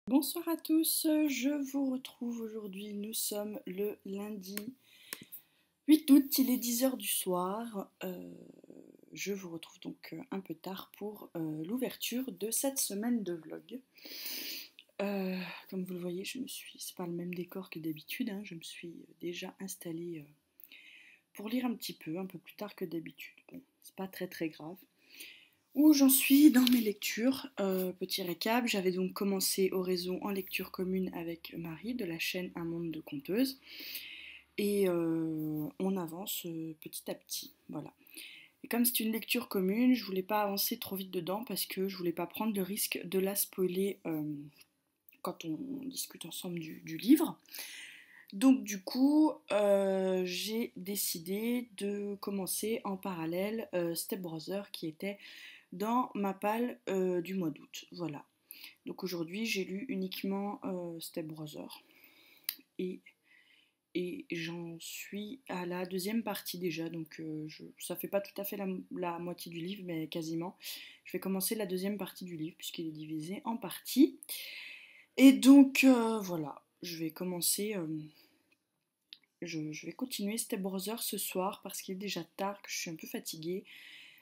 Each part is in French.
Bonsoir à tous, je vous retrouve aujourd'hui, nous sommes le lundi 8 août, il est 10 heures du soir. Je vous retrouve donc un peu tard pour l'ouverture de cette semaine de vlog. Comme vous le voyez, c'est pas le même décor que d'habitude, hein, je me suis déjà installée pour lire un petit peu plus tard que d'habitude. Bon, c'est pas très grave. Où j'en suis dans mes lectures. Petit récap, j'avais donc commencé Oraison en lecture commune avec Marie de la chaîne Un monde de conteuses. Et on avance petit à petit. Voilà. Et comme c'est une lecture commune, je voulais pas avancer trop vite dedans parce que je voulais pas prendre le risque de la spoiler quand on discute ensemble du livre. Donc du coup, j'ai décidé de commencer en parallèle Step Brother qui était dans ma palle du mois d'août. Voilà. Donc aujourd'hui, j'ai lu uniquement Step Brother et, et j'en suis à la deuxième partie déjà. Donc ça fait pas tout à fait la moitié du livre, mais quasiment. Je vais commencer la deuxième partie du livre puisqu'il est divisé en parties. Et donc voilà, je vais commencer. Je vais continuer Step Brother ce soir parce qu'il est déjà tard, que je suis un peu fatiguée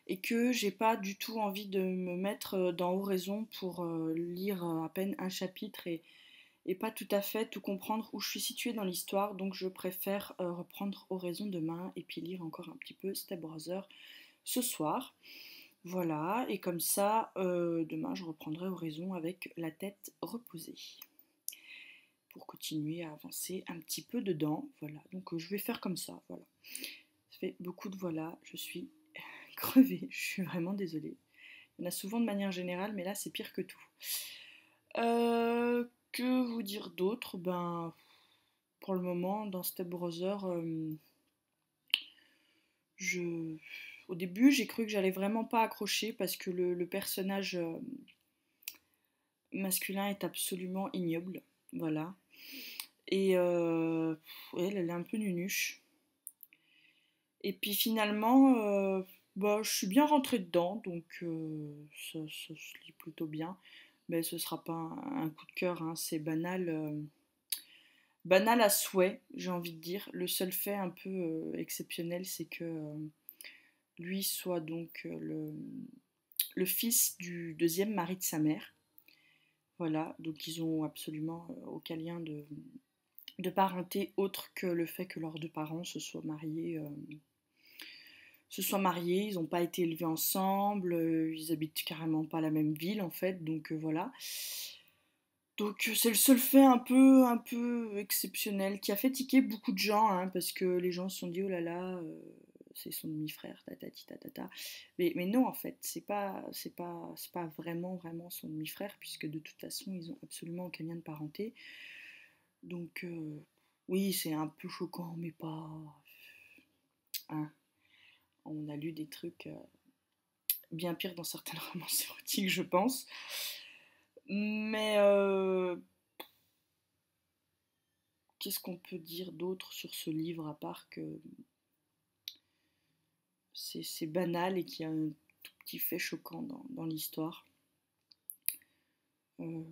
et que j'ai pas du tout envie de me mettre dans Oraison pour lire à peine un chapitre et pas tout à fait tout comprendre où je suis située dans l'histoire, donc je préfère reprendre Oraison demain et puis lire encore un petit peu Step Brother ce soir. Voilà, et comme ça, demain je reprendrai Oraison avec la tête reposée pour continuer à avancer un petit peu dedans. Voilà, donc je vais faire comme ça. Voilà, ça fait beaucoup de voilà, je suis crevée, je suis vraiment désolée. Il y en a souvent de manière générale, mais là c'est pire que tout. Que vous dire d'autre? Ben, pour le moment, dans Step Brother, je... au début, j'ai cru que j'allais vraiment pas accrocher parce que le personnage masculin est absolument ignoble. Voilà. Et elle est un peu nunuche. Et puis finalement, bah, je suis bien rentrée dedans, donc ça se lit plutôt bien. Mais ce sera pas un coup de cœur, hein, c'est banal, banal à souhait, j'ai envie de dire. Le seul fait un peu exceptionnel, c'est que lui soit donc le fils du deuxième mari de sa mère. Voilà, donc ils ont absolument aucun lien de parenté autre que le fait que leurs deux parents se soient mariés. Ils n'ont pas été élevés ensemble, ils habitent carrément pas la même ville en fait, donc voilà. Donc c'est le seul fait un peu exceptionnel qui a fait tiquer beaucoup de gens, hein, parce que les gens se sont dit oh là là, c'est son demi-frère, tatati tatata. Mais non en fait, c'est pas vraiment son demi-frère puisque de toute façon ils ont absolument aucun lien de parenté. Donc oui c'est un peu choquant mais pas, hein, on a lu des trucs bien pires dans certaines romances érotiques je pense. Mais qu'est-ce qu'on peut dire d'autre sur ce livre à part que c'est banal et qu'il y a un tout petit fait choquant dans l'histoire. Euh,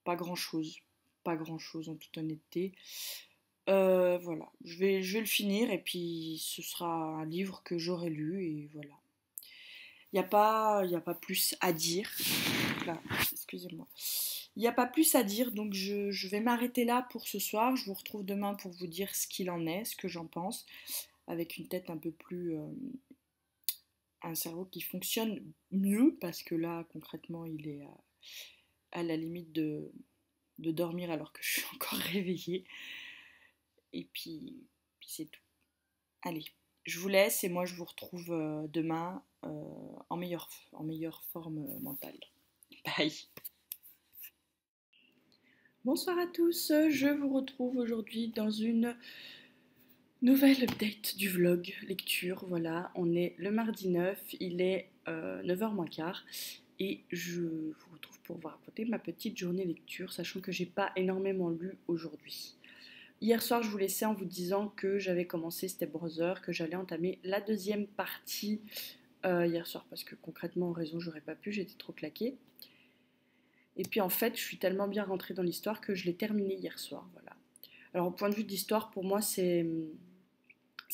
pas grand-chose, pas grand-chose en toute honnêteté. Voilà, je vais le finir et puis ce sera un livre que j'aurai lu et voilà. Y a pas plus à dire. Là, excusez-moi. Il n'y a pas plus à dire, donc je vais m'arrêter là pour ce soir. Je vous retrouve demain pour vous dire ce qu'il en est, ce que j'en pense, avec une tête un peu plus, un cerveau qui fonctionne mieux, parce que là, concrètement, il est à la limite de dormir alors que je suis encore réveillée. Et puis c'est tout. Allez, je vous laisse et moi je vous retrouve demain en meilleure forme mentale. Bye. Bonsoir à tous, je vous retrouve aujourd'hui dans une nouvelle update du vlog lecture. Voilà, on est le mardi 9, il est 9h moins quart et je vous retrouve pour vous raconter ma petite journée lecture, sachant que j'ai pas énormément lu aujourd'hui. Hier soir, je vous laissais en vous disant que j'avais commencé Step Brother, que j'allais entamer la deuxième partie hier soir, parce que concrètement, en raison, j'aurais pas pu, j'étais trop claquée. Et puis en fait, je suis tellement bien rentrée dans l'histoire que je l'ai terminée hier soir. Voilà. Alors au point de vue d'histoire, pour moi, c'est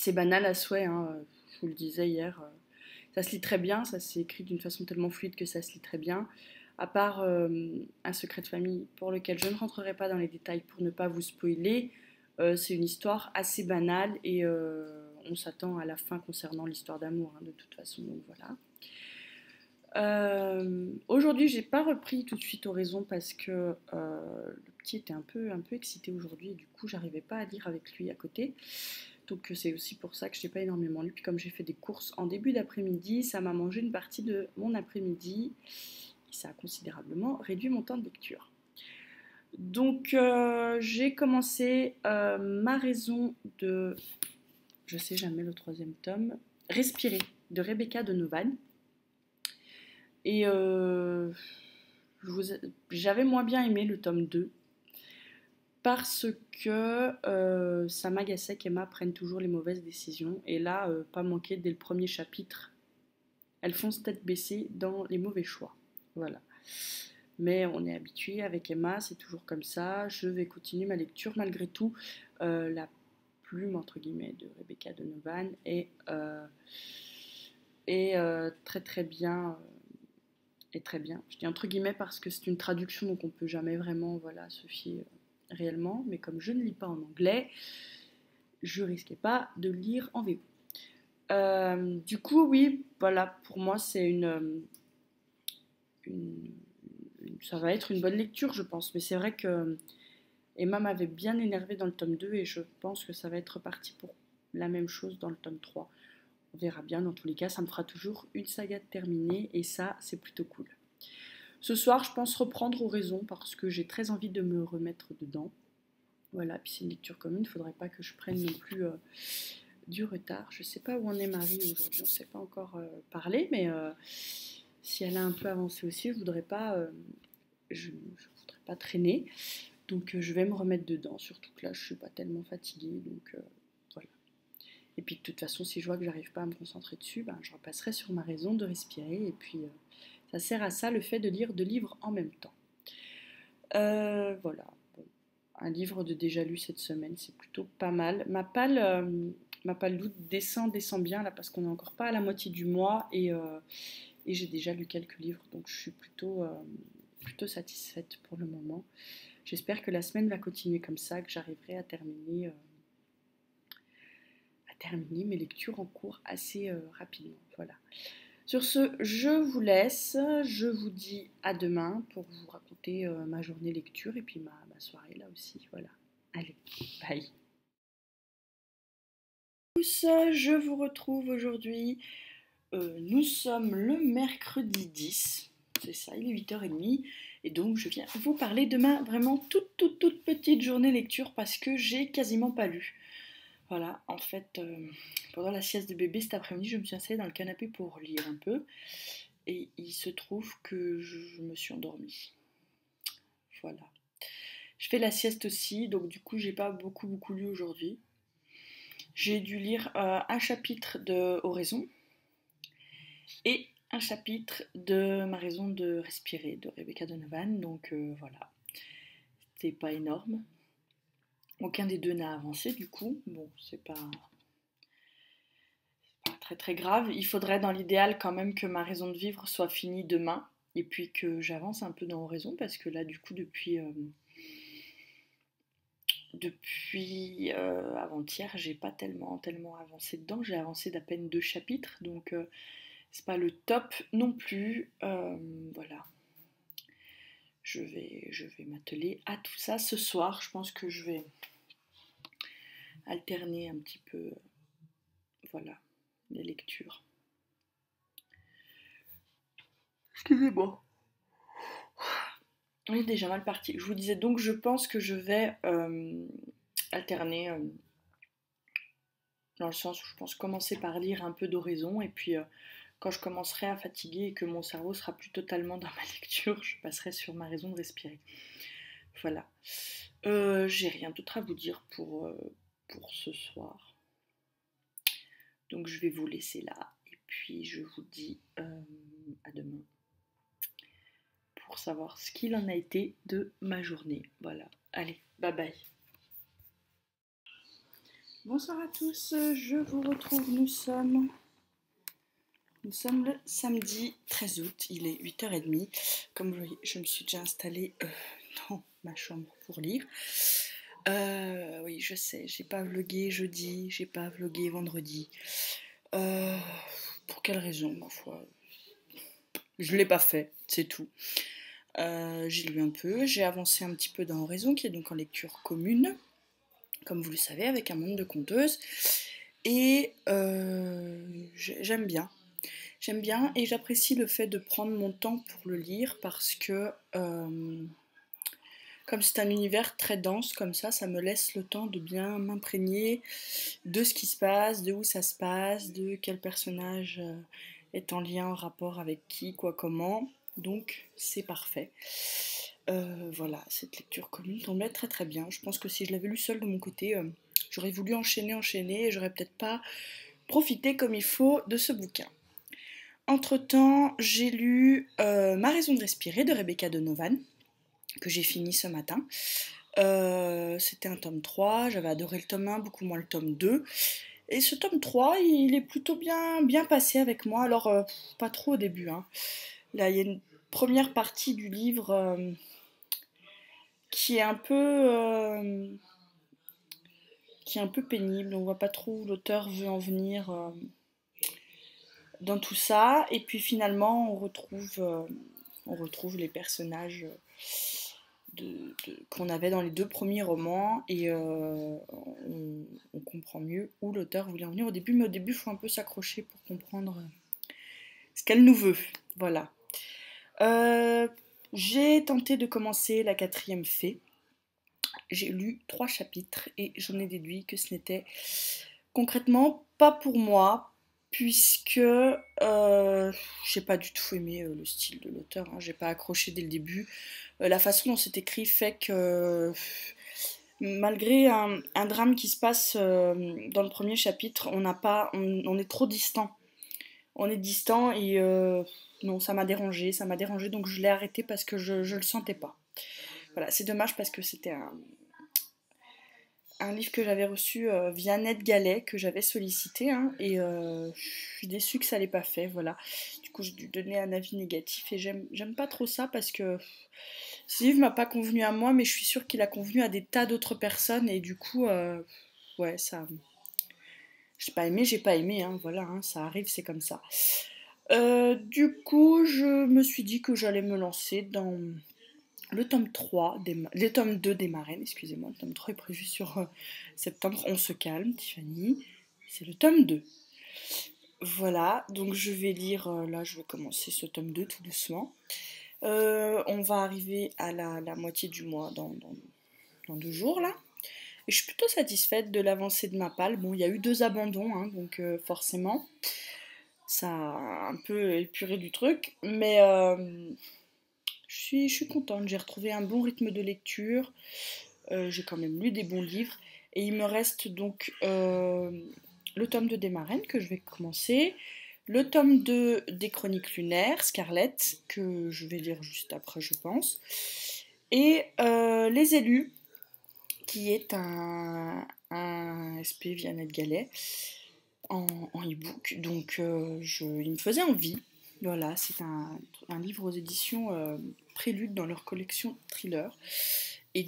banal à souhait, hein, je vous le disais hier. Ça se lit très bien, ça s'est écrit d'une façon tellement fluide que ça se lit très bien. À part un secret de famille pour lequel je ne rentrerai pas dans les détails pour ne pas vous spoiler, c'est une histoire assez banale et on s'attend à la fin concernant l'histoire d'amour, hein, de toute façon. Donc voilà. Aujourd'hui, j'ai pas repris tout de suite Oraison parce que le petit était un peu excité aujourd'hui et du coup, j'arrivais pas à lire avec lui à côté. Donc c'est aussi pour ça que je n'ai pas énormément lu. Puis comme j'ai fait des courses en début d'après-midi, ça m'a mangé une partie de mon après-midi et ça a considérablement réduit mon temps de lecture. Donc j'ai commencé ma raison de, je sais jamais le troisième tome, Respirer de Rebecca Donovan. Et j'avais moins bien aimé le tome 2 parce que ça m'agaçait qu'Emma prenne toujours les mauvaises décisions. Et là, pas manquer dès le premier chapitre, elles fonce tête baissée dans les mauvais choix. Voilà. Mais on est habitué avec Emma, c'est toujours comme ça. Je vais continuer ma lecture malgré tout. La plume entre guillemets de Rebecca Donovan est très très bien. Est très bien. Je dis entre guillemets parce que c'est une traduction, donc on peut jamais vraiment voilà, se fier réellement. Mais comme je ne lis pas en anglais, je risquais pas de lire en VO. Du coup, oui, voilà, pour moi, c'est ça va être une bonne lecture, je pense. Mais c'est vrai que Emma m'avait bien énervée dans le tome 2 et je pense que ça va être reparti pour la même chose dans le tome 3. On verra bien, dans tous les cas, ça me fera toujours une saga terminée et ça, c'est plutôt cool. Ce soir, je pense reprendre Oraison parce que j'ai très envie de me remettre dedans. Voilà, puis c'est une lecture commune, il ne faudrait pas que je prenne non plus du retard. Je ne sais pas où en est Marie aujourd'hui, on ne s'est pas encore parlé, mais si elle a un peu avancé aussi, je ne voudrais pas, voudrais pas traîner. Donc je vais me remettre dedans, surtout que là je ne suis pas tellement fatiguée, donc voilà. Et puis de toute façon, si je vois que j'arrive pas à me concentrer dessus, ben, je repasserai sur ma raison de respirer, et puis ça sert à ça le fait de lire 2 livres en même temps. Voilà, bon, un livre de déjà lu cette semaine, c'est plutôt pas mal. Ma palle d'août descend bien là parce qu'on n'est encore pas à la moitié du mois et j'ai déjà lu quelques livres, donc je suis plutôt satisfaite pour le moment. J'espère que la semaine va continuer comme ça, que j'arriverai à terminer mes lectures en cours assez rapidement. Voilà. Sur ce, je vous laisse. Je vous dis à demain pour vous raconter ma journée lecture et puis ma soirée là aussi. Voilà. Allez, bye. Je vous retrouve aujourd'hui. Nous sommes le mercredi 10. C'est ça, il est 8h30. Et donc, je viens vous parler de ma vraiment toute petite journée lecture parce que j'ai quasiment pas lu. Voilà, en fait, pendant la sieste de bébé cet après-midi, je me suis assise dans le canapé pour lire un peu. Et il se trouve que je me suis endormie. Voilà. Je fais la sieste aussi, donc du coup, j'ai pas beaucoup lu aujourd'hui. J'ai dû lire un chapitre de Oraison et un chapitre de Ma raison de respirer de Rebecca Donovan, donc voilà. C'était pas énorme. Aucun des deux n'a avancé du coup. Bon, c'est pas très très grave. Il faudrait dans l'idéal quand même que Ma raison de vivre soit finie demain et puis que j'avance un peu dans Oraison parce que là du coup depuis avant-hier, j'ai pas tellement avancé dedans. J'ai avancé d'à peine 2 chapitres, donc c'est pas le top non plus. Voilà. Je vais m'atteler à tout ça ce soir. Je pense que je vais alterner un petit peu, voilà, les lectures. Excusez-moi. On est déjà mal parti. Je vous disais donc, je pense que je vais alterner dans le sens où je pense commencer par lire un peu d'Oraison et puis quand je commencerai à fatiguer et que mon cerveau sera plus totalement dans ma lecture, je passerai sur Ma raison de respirer. Voilà. J'ai rien d'autre à vous dire pour ce soir. Donc je vais vous laisser là et puis je vous dis à demain pour savoir ce qu'il en a été de ma journée. Voilà, allez, bye bye. Bonsoir à tous, je vous retrouve, nous sommes le samedi 13 août, il est 8h30. Comme vous voyez, je me suis déjà installée dans ma chambre pour lire. Oui, je sais, j'ai pas vlogué jeudi, j'ai pas vlogué vendredi. Pour quelle raison, ma foi? Je l'ai pas fait, c'est tout. J'ai lu un peu, j'ai avancé un petit peu dans Oraison, qui est donc en lecture commune, comme vous le savez, avec un monde de conteuses. Et j'aime bien. J'aime bien et j'apprécie le fait de prendre mon temps pour le lire parce que comme c'est un univers très dense comme ça me laisse le temps de bien m'imprégner de ce qui se passe, de où ça se passe, de quel personnage est en lien, en rapport avec qui, quoi, comment. Donc c'est parfait. Voilà, cette lecture commune tombait très très bien. Je pense que si je l'avais lu seule de mon côté, j'aurais voulu enchaîner et j'aurais peut-être pas profité comme il faut de ce bouquin. Entre-temps, j'ai lu Ma raison de respirer de Rebecca Donovan, que j'ai fini ce matin. C'était un tome 3, j'avais adoré le tome 1, beaucoup moins le tome 2. Et ce tome 3, il est plutôt bien passé avec moi, alors pas trop au début. Hein. Là, il y a une première partie du livre qui est un peu pénible, on voit pas trop où l'auteur veut en venir dans tout ça, et puis finalement on retrouve les personnages qu'on avait dans les 2 premiers romans et on comprend mieux où l'auteur voulait en venir au début, mais au début il faut un peu s'accrocher pour comprendre ce qu'elle nous veut. Voilà. J'ai tenté de commencer la 4e fée. J'ai lu 3 chapitres et j'en ai déduit que ce n'était concrètement pas pour moi, puisque j'ai pas du tout aimé le style de l'auteur, hein, j'ai pas accroché dès le début. La façon dont c'est écrit fait que malgré un drame qui se passe dans le premier chapitre, on est trop distant. On est distant et non, ça m'a dérangé, donc je l'ai arrêté parce que je le sentais pas. Voilà, c'est dommage parce que c'était un livre que j'avais reçu via Ned Gallet, que j'avais sollicité, hein, et je suis déçue que ça l'ait pas fait, voilà. Du coup, j'ai dû donner un avis négatif, et j'aime pas trop ça, parce que ce livre m'a pas convenu à moi, mais je suis sûre qu'il a convenu à des tas d'autres personnes, et du coup, ouais, ça... j'ai pas aimé, hein, voilà, hein, ça arrive, c'est comme ça. Du coup, je me suis dit que j'allais me lancer dans le tome 3, le tome 2 des Marraines, excusez-moi, le tome 3 est prévu sur septembre, on se calme, Tiffany, c'est le tome 2. Voilà, donc je vais lire, là je vais commencer ce tome 2 tout doucement. On va arriver à la moitié du mois dans 2 jours là. Et je suis plutôt satisfaite de l'avancée de ma palle. Bon, il y a eu 2 abandons, hein, donc forcément, ça a un peu épuré du truc, mais je suis contente, j'ai retrouvé un bon rythme de lecture, j'ai quand même lu des bons livres, et il me reste donc le tome 2 des Marraines que je vais commencer, le tome 2 des Chroniques lunaires, Scarlett, que je vais lire juste après je pense, et Les Élus, qui est un SP via Ned Gallet en e-book, donc il me faisait envie. Voilà, c'est un livre aux éditions Prélude dans leur collection Thriller. Et il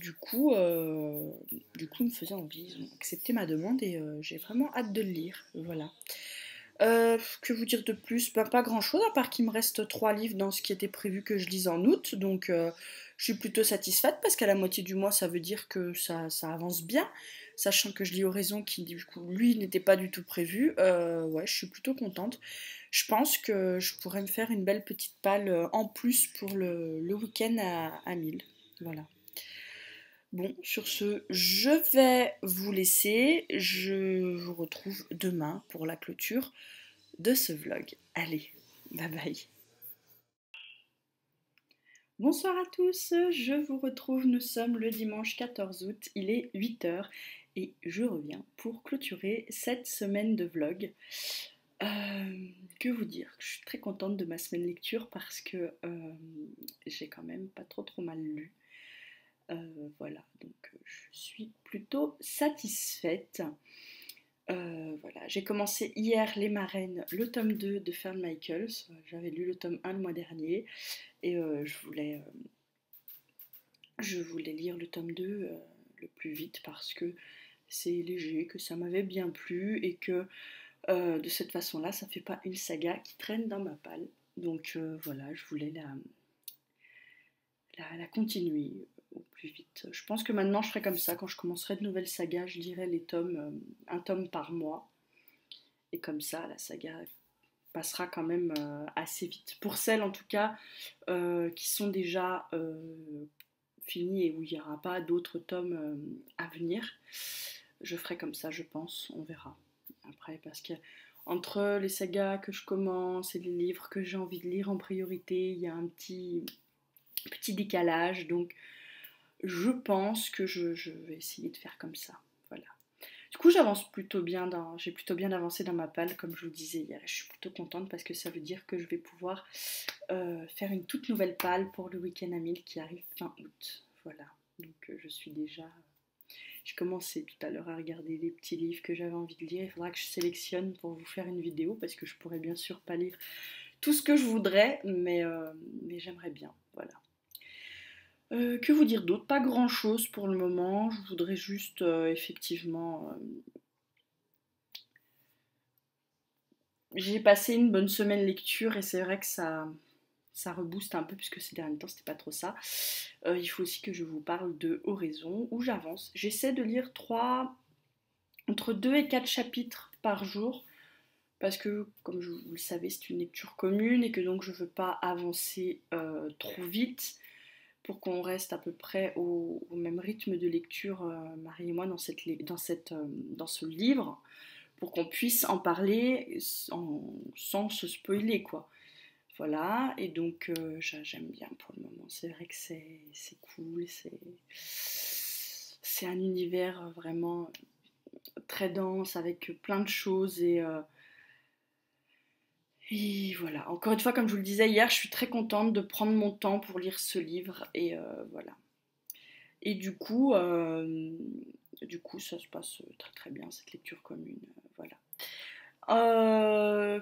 me faisait envie. Ils ont accepté ma demande et j'ai vraiment hâte de le lire. Voilà. Que vous dire de plus? Ben, pas grand chose, à part qu'il me reste 3 livres dans ce qui était prévu que je lise en août. Donc je suis plutôt satisfaite parce qu'à la moitié du mois, ça veut dire que ça avance bien. Sachant que je lis Oraison qui, du coup, lui, n'était pas du tout prévu. Ouais, je suis plutôt contente. Je pense que je pourrais me faire une belle petite palle en plus pour le week-end à 1000. Voilà. Bon, sur ce, je vais vous laisser. Je vous retrouve demain pour la clôture de ce vlog. Allez, bye bye. Bonsoir à tous, je vous retrouve, nous sommes le dimanche 14 août, il est 8h et je reviens pour clôturer cette semaine de vlog. Que vous dire? Je suis très contente de ma semaine lecture parce que j'ai quand même pas trop mal lu. Voilà, donc je suis plutôt satisfaite. Voilà, j'ai commencé hier Les Marraines, le tome 2 de Fern Michaels. J'avais lu le tome 1 le mois dernier et je voulais lire le tome 2 le plus vite parce que c'est léger, que ça m'avait bien plu et que de cette façon-là, ça fait pas une saga qui traîne dans ma palle. Donc voilà, je voulais la continuer au plus vite. Je pense que maintenant je ferai comme ça, quand je commencerai de nouvelles sagas, je lirai les tomes, un tome par mois. Et comme ça, la saga passera quand même assez vite. Pour celles en tout cas qui sont déjà finies et où il n'y aura pas d'autres tomes à venir, je ferai comme ça, je pense, on verra. Après, parce que entre les sagas que je commence et les livres que j'ai envie de lire en priorité, il y a un petit décalage, donc je pense que je vais essayer de faire comme ça. Voilà. Du coup, j'avance plutôt bien j'ai plutôt bien avancé dans ma palle, comme je vous disais hier. Je suis plutôt contente parce que ça veut dire que je vais pouvoir faire une toute nouvelle palle pour le week-end à 1000 qui arrive fin août. Voilà. Donc je suis déjà. J'ai commencé tout à l'heure à regarder les petits livres que j'avais envie de lire. Il faudra que je sélectionne pour vous faire une vidéo parce que je pourrais bien sûr pas lire tout ce que je voudrais, mais j'aimerais bien. Voilà. Que vous dire d'autre? Pas grand chose pour le moment. Je voudrais juste effectivement. J'ai passé une bonne semaine lecture et c'est vrai que ça rebooste un peu puisque ces derniers temps c'était pas trop ça. Il faut aussi que je vous parle de Oraison où j'avance. J'essaie de lire entre 2 et 4 chapitres par jour parce que comme vous le savez c'est une lecture commune et que donc je veux pas avancer trop vite pour qu'on reste à peu près au même rythme de lecture, Marie et moi, dans ce livre, pour qu'on puisse en parler sans se spoiler, quoi. Voilà, et donc j'aime bien pour le moment. C'est vrai que c'est cool, c'est un univers vraiment très dense avec plein de choses et voilà. Encore une fois, comme je vous le disais hier, je suis très contente de prendre mon temps pour lire ce livre et voilà. Et du coup, ça se passe très bien cette lecture commune. Voilà. Euh,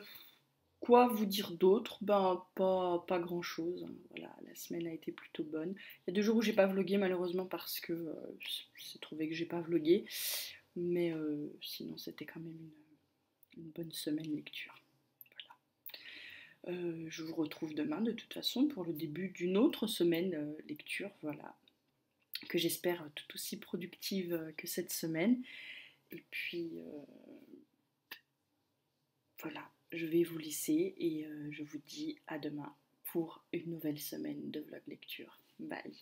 Quoi vous dire d'autre? Ben pas grand chose. Voilà, la semaine a été plutôt bonne. Il y a 2 jours où j'ai pas vlogué malheureusement parce que j'ai trouvé que j'ai pas vlogué. Mais sinon c'était quand même une bonne semaine lecture. Je vous retrouve demain de toute façon pour le début d'une autre semaine lecture. Voilà, que j'espère tout aussi productive que cette semaine. Et puis voilà, je vais vous laisser et je vous dis à demain pour une nouvelle semaine de vlog lecture. Bye.